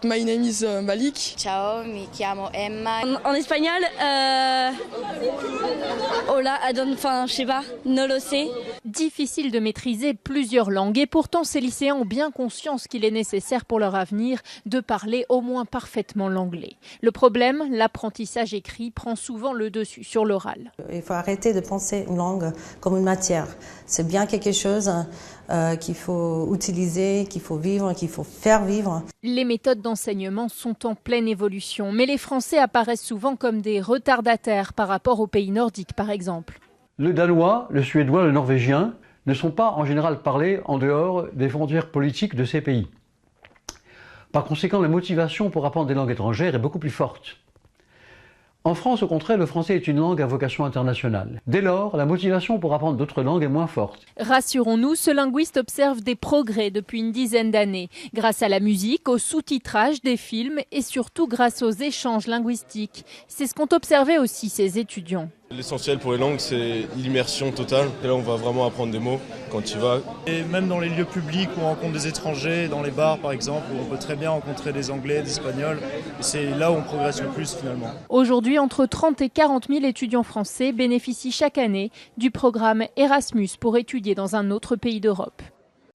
My name is Malik. Ciao, mi chiamo Emma. En espagnol, hola, je sais pas, no lo sé. Difficile de maîtriser plusieurs langues et pourtant ces lycéens ont bien conscience qu'il est nécessaire pour leur avenir de parler au moins parfaitement l'anglais. Le problème, l'apprentissage écrit prend souvent le dessus sur l'oral. Il faut arrêter de penser une langue comme une matière. C'est bien quelque chose qu'il faut utiliser, qu'il faut vivre, qu'il faut faire vivre. Les méthodes d'enseignement sont en pleine évolution, mais les Français apparaissent souvent comme des retardataires par rapport aux pays nordiques, par exemple. Le danois, le suédois, le norvégien ne sont pas en général parlés en dehors des frontières politiques de ces pays. Par conséquent, la motivation pour apprendre des langues étrangères est beaucoup plus forte. En France, au contraire, le français est une langue à vocation internationale. Dès lors, la motivation pour apprendre d'autres langues est moins forte. Rassurons-nous, ce linguiste observe des progrès depuis une dizaine d'années, grâce à la musique, au sous-titrage des films et surtout grâce aux échanges linguistiques. C'est ce qu'ont observé aussi ces étudiants. L'essentiel pour les langues, c'est l'immersion totale. Et là, on va vraiment apprendre des mots quand tu y vas. Et même dans les lieux publics où on rencontre des étrangers, dans les bars par exemple, où on peut très bien rencontrer des Anglais, des Espagnols. Et c'est là où on progresse le plus finalement. Aujourd'hui, entre 30 et 40 000 étudiants français bénéficient chaque année du programme Erasmus pour étudier dans un autre pays d'Europe.